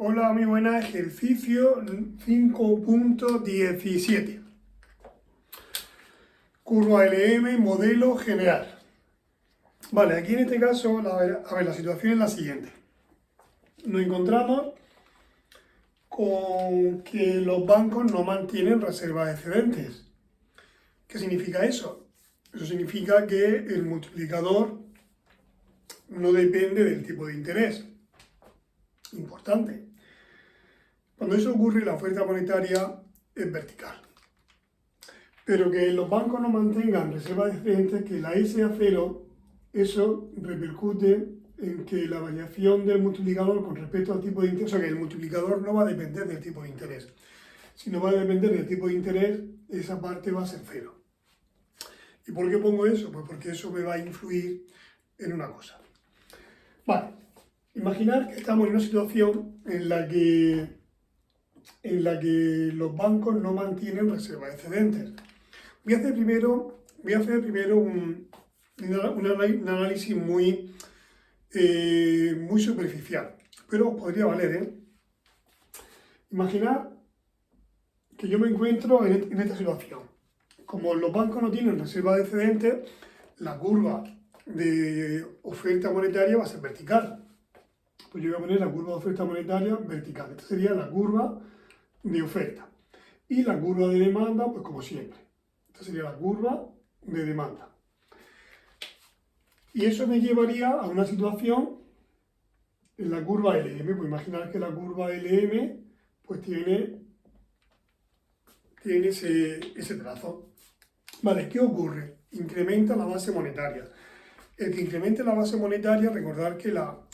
Hola, muy buena, ejercicio 5.17. Curva LM, modelo general. Vale, aquí en este caso, la situación es la siguiente. Nos encontramos con que los bancos no mantienen reservas excedentes. ¿Qué significa eso? Eso significa que el multiplicador no depende del tipo de interés. Importante. Cuando eso ocurre, la oferta monetaria es vertical. Pero que los bancos no mantengan reservas excedentes, que la S a cero, eso repercute en que la variación del multiplicador con respecto al tipo de interés, o sea que el multiplicador no va a depender del tipo de interés. Si no va a depender del tipo de interés, esa parte va a ser cero. ¿Y por qué pongo eso? Pues porque eso me va a influir en una cosa. Vale, imaginar que estamos en una situación en la que los bancos no mantienen reservas excedentes. Voy a hacer primero un análisis muy superficial, pero os podría valer, ¿eh? Imaginad que yo me encuentro en esta situación. Como los bancos no tienen reservas excedentes, la curva de oferta monetaria va a ser vertical. Pues yo voy a poner la curva de oferta monetaria vertical. Esta sería la curva de oferta. Y la curva de demanda, pues como siempre. Esta sería la curva de demanda. Y eso me llevaría a una situación en la curva LM. Pues imaginar que la curva LM pues tiene ese trazo. Vale, ¿qué ocurre? Incrementa la base monetaria. El que incremente la base monetaria, recordar que la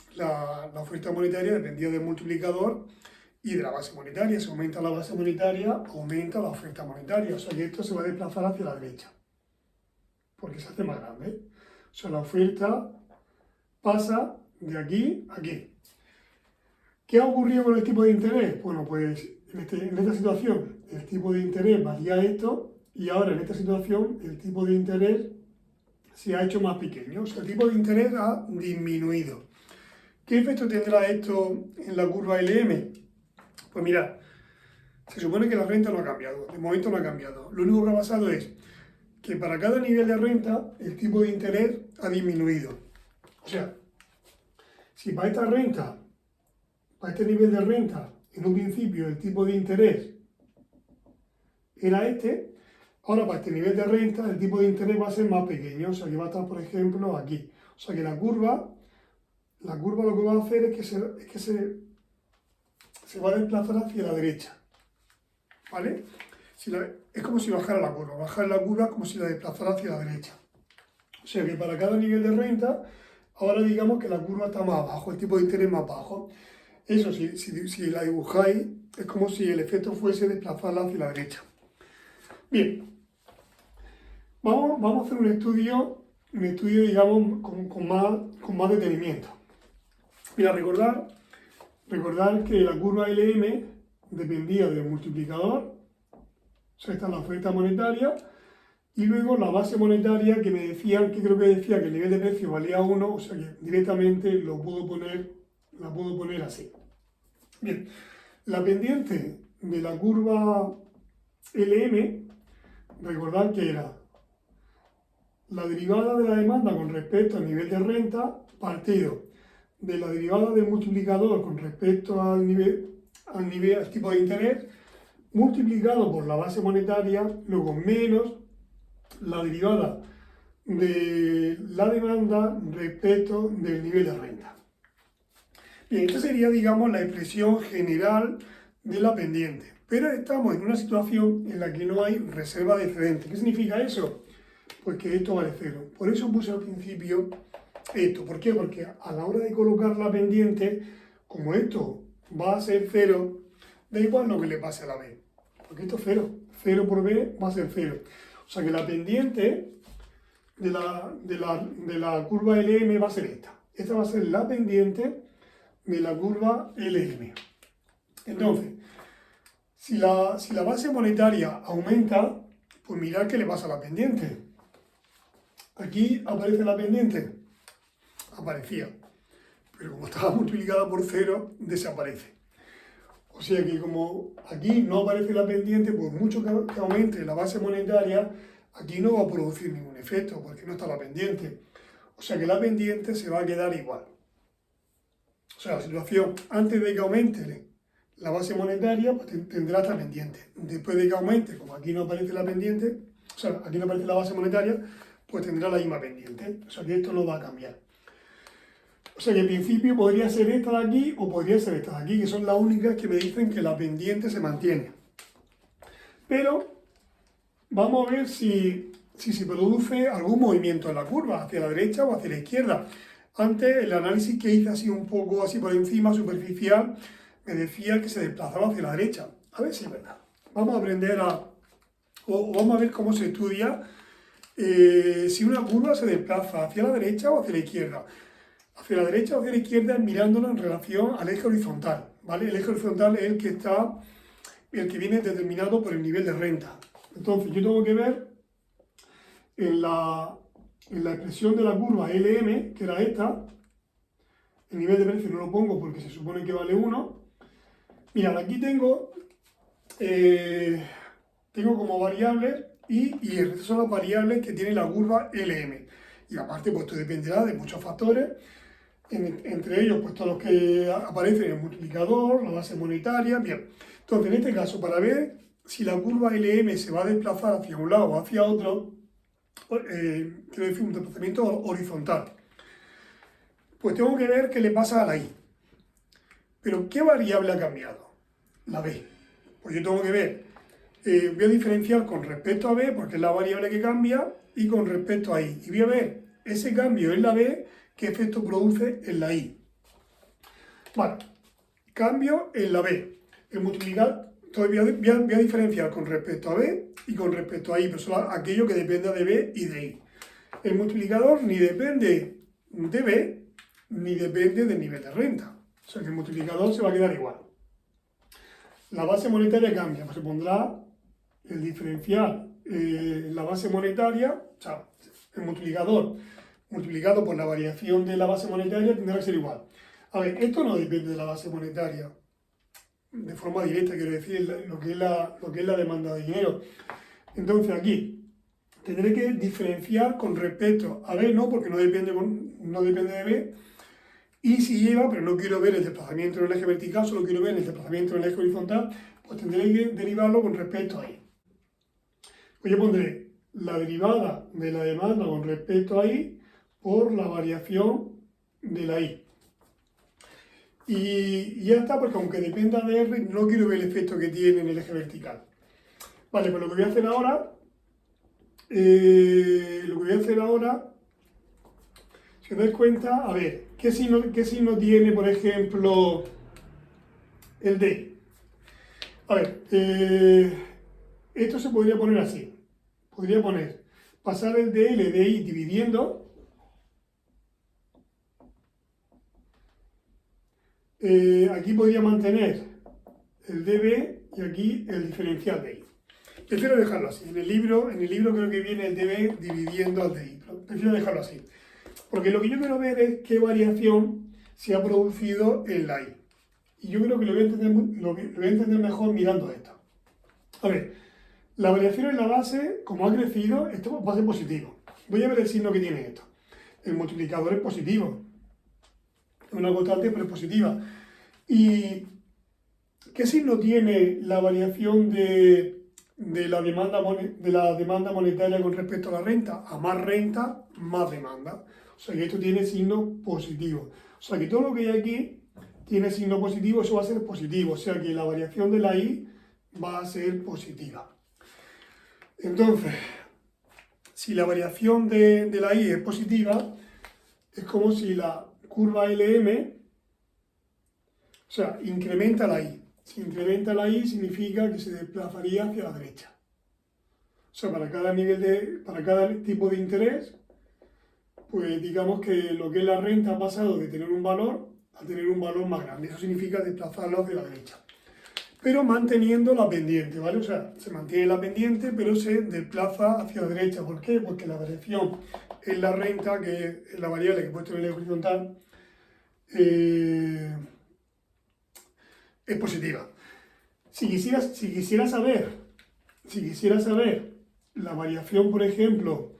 oferta monetaria dependía del multiplicador y de la base monetaria. Si aumenta la base monetaria, aumenta la oferta monetaria. O sea que esto se va a desplazar hacia la derecha, porque se hace más grande. O sea, la oferta pasa de aquí a aquí. ¿Qué ha ocurrido con el tipo de interés? Bueno, pues en esta situación el tipo de interés valía esto y ahora en esta situación el tipo de interés se ha hecho más pequeño. O sea, el tipo de interés ha disminuido. ¿Qué efecto tendrá esto en la curva LM? Pues mirad, se supone que la renta no ha cambiado, de momento no ha cambiado. Lo único que ha pasado es que para cada nivel de renta el tipo de interés ha disminuido. O sea, si para esta renta, para este nivel de renta, en un principio el tipo de interés era este, ahora para este nivel de renta el tipo de interés va a ser más pequeño, o sea que va a estar, por ejemplo, aquí. O sea que la curva lo que va a hacer es que se va a desplazar hacia la derecha, ¿vale? Es como si bajara la curva. Bajar la curva es como si la desplazara hacia la derecha. O sea que para cada nivel de renta, ahora digamos que la curva está más abajo, el tipo de interés más bajo. Eso, si la dibujáis, es como si el efecto fuese desplazarla hacia la derecha. Bien, vamos a hacer un estudio digamos, con más detenimiento. Mira, recordar que la curva LM dependía del multiplicador, o sea, esta es la oferta monetaria, y luego la base monetaria que me decían, que creo que decía que el nivel de precio valía 1, o sea que directamente la puedo poner así. Bien, la pendiente de la curva LM, recordad que era la derivada de la demanda con respecto al nivel de renta partido de la derivada del multiplicador con respecto al tipo de interés, multiplicado por la base monetaria, luego menos la derivada de la demanda respecto del nivel de renta. Bien, esta sería, digamos, la expresión general de la pendiente. Pero estamos en una situación en la que no hay reserva de excedente. ¿Qué significa eso? Pues que esto vale cero. Por eso puse al principio esto. ¿Por qué? Porque a la hora de colocar la pendiente, como esto va a ser cero, da igual lo que le pase a la B. Porque esto es cero. Cero por B va a ser cero. O sea que la pendiente de la curva LM va a ser esta. Esta va a ser la pendiente de la curva LM. Entonces, si la base monetaria aumenta, pues mirad qué le pasa a la pendiente. Aquí aparece la pendiente. Aparecía. Pero como estaba multiplicada por cero, desaparece. sea que como aquí no aparece la pendiente, por mucho que aumente la base monetaria, aquí no va a producir ningún efecto porque no está la pendiente. O sea que la pendiente se va a quedar igual. O sea, la situación antes de que aumente la base monetaria, pues tendrá esta pendiente. Después de que aumente, como aquí no aparece la pendiente, o sea, aquí no aparece la base monetaria, pues tendrá la misma pendiente. O sea que esto no va a cambiar. O sea que en principio podría ser esta de aquí o podría ser esta de aquí, que son las únicas que me dicen que la pendiente se mantiene. Pero vamos a ver si se produce algún movimiento en la curva, hacia la derecha o hacia la izquierda. Antes el análisis que hice así un poco así por encima, superficial, me decía que se desplazaba hacia la derecha. A ver si es verdad. Vamos a aprender o vamos a ver cómo se estudia si una curva se desplaza hacia la derecha o hacia la izquierda. Hacia la derecha o hacia la izquierda mirándola en relación al eje horizontal, ¿vale? El eje horizontal es el que viene determinado por el nivel de renta. Entonces yo tengo que ver en la expresión de la curva LM, que era esta, el nivel de precio no lo pongo porque se supone que vale 1. Mirad, aquí tengo como variables I y R. Estas son las variables que tiene la curva LM. Y aparte, pues esto dependerá de muchos factores, entre ellos, pues todos los que aparecen en el multiplicador, la base monetaria, bien. Entonces, en este caso, para ver si la curva LM se va a desplazar hacia un lado o hacia otro, quiero decir, un desplazamiento horizontal, pues tengo que ver qué le pasa a la I. Pero, ¿qué variable ha cambiado? La B. Pues yo tengo que ver, voy a diferenciar con respecto a B, porque es la variable que cambia, y con respecto a I. Y voy a ver ese cambio en la B, qué efecto produce en la I. Vale, cambio en la B. El multiplicar, todavía voy a diferenciar con respecto a B y con respecto a I, pero solo aquello que dependa de B y de I. El multiplicador ni depende de B, ni depende del nivel de renta. O sea que el multiplicador se va a quedar igual. La base monetaria cambia, pues se pondrá el diferencial, la base monetaria, o sea, el multiplicador multiplicado por la variación de la base monetaria tendrá que ser igual. A ver, esto no depende de la base monetaria, de forma directa, quiero decir, lo que es la demanda de dinero. Entonces aquí tendré que diferenciar con respecto a B, no, porque no depende de B, y si lleva, pero no quiero ver el desplazamiento en el eje vertical, solo quiero ver el desplazamiento en el eje horizontal, pues tendré que derivarlo con respecto a I. Pues yo pondré la derivada de la demanda con respecto a I por la variación de la I. Y ya está, porque aunque dependa de R, no quiero ver el efecto que tiene en el eje vertical. Vale, pues lo que voy a hacer ahora, si os dais cuenta, a ver, ¿qué signo tiene, por ejemplo, el D? A ver, esto se podría poner así. Podría poner, pasar el DL de I dividiendo, aquí podría mantener el dB y aquí el diferencial de I. Prefiero dejarlo así. En el libro creo que viene el dB dividiendo al de I, pero prefiero dejarlo así. Porque lo que yo quiero ver es qué variación se ha producido en la I. Y yo creo que lo voy a entender mejor mirando esto. A ver, la variación en la base, como ha crecido, esto va a ser positivo. Voy a ver el signo que tiene esto. El multiplicador es positivo. Es una constante, pero es positiva. ¿Y qué signo tiene la variación de la demanda monetaria con respecto a la renta? A más renta, más demanda. O sea que esto tiene signo positivo. O sea que todo lo que hay aquí tiene signo positivo, eso va a ser positivo. O sea que la variación de la I va a ser positiva. Entonces, si la variación de la I es positiva, es como si la curva LM, o sea, incrementa la I. Si incrementa la I significa que se desplazaría hacia la derecha. O sea, para cada tipo de interés, pues digamos que lo que es la renta ha pasado de tener un valor a tener un valor más grande. Eso significa desplazarlo hacia la derecha. Pero manteniendo la pendiente, ¿vale? O sea, se mantiene la pendiente, pero se desplaza hacia la derecha. ¿Por qué? Porque la variación en la renta, que es la variable que he puesto en el eje horizontal, es positiva. Si quisiera saber la variación, por ejemplo,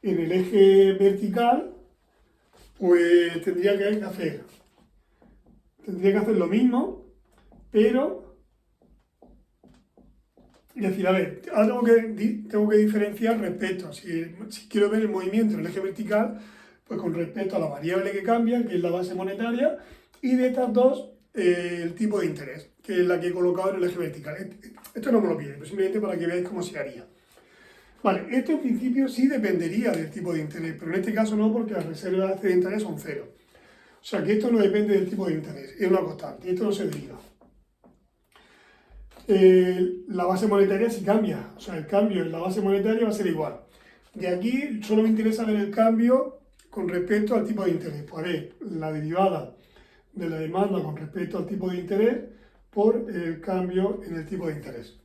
en el eje vertical, pues tendría que hacer lo mismo, pero decir, a ver, ahora tengo que diferenciar respecto, si quiero ver el movimiento en el eje vertical, pues con respecto a la variable que cambia, que es la base monetaria, y de estas dos, el tipo de interés, que es la que he colocado en el eje vertical. Esto no me lo pide, pero simplemente para que veáis cómo se haría. Vale, esto en principio sí dependería del tipo de interés, pero en este caso no, porque las reservas excedentarias son cero. O sea que esto no depende del tipo de interés, es una constante, y esto no se deriva. La base monetaria sí cambia, o sea, el cambio en la base monetaria va a ser igual. De aquí solo me interesa ver el cambio con respecto al tipo de interés. Pues haré la derivada de la demanda con respecto al tipo de interés por el cambio en el tipo de interés.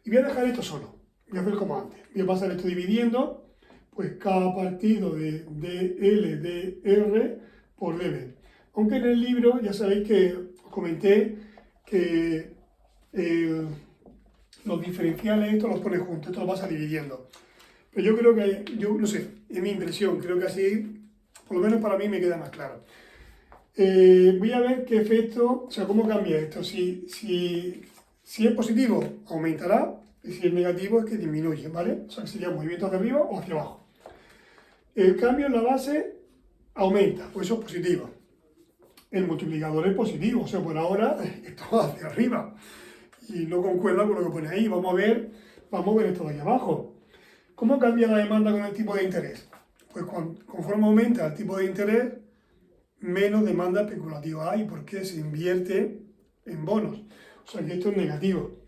Y voy a dejar esto solo, voy a hacer como antes. Voy a pasar esto dividiendo, pues cada partido de dl dr por db. Aunque en el libro ya sabéis que os comenté que los diferenciales estos los pones juntos, esto lo vas dividiendo. Pero yo creo que, no sé, es mi impresión, creo que así, por lo menos para mí me queda más claro. Voy a ver qué efecto, o sea, cómo cambia esto. Si es positivo, aumentará, y si es negativo, es que disminuye, ¿vale? O sea, sería movimiento hacia arriba o hacia abajo. El cambio en la base aumenta, pues eso es positivo. El multiplicador es positivo, o sea, por ahora esto va hacia arriba. Y no concuerda con lo que pone ahí. Vamos a ver esto de aquí abajo. ¿Cómo cambia la demanda con el tipo de interés? Pues conforme aumenta el tipo de interés, menos demanda especulativa hay, porque se invierte en bonos. O sea que esto es negativo.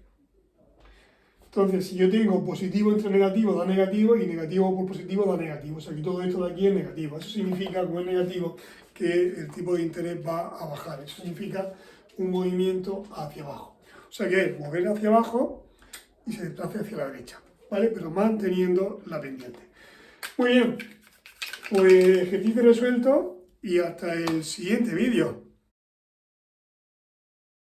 Entonces, si yo tengo positivo entre negativo, da negativo, y negativo por positivo da negativo. O sea que todo esto de aquí es negativo. Eso significa, como es negativo, que el tipo de interés va a bajar. Eso significa un movimiento hacia abajo. O sea que es mover hacia abajo y se desplace hacia la derecha, ¿vale? Pero manteniendo la pendiente. Muy bien, pues ejercicio resuelto y hasta el siguiente vídeo.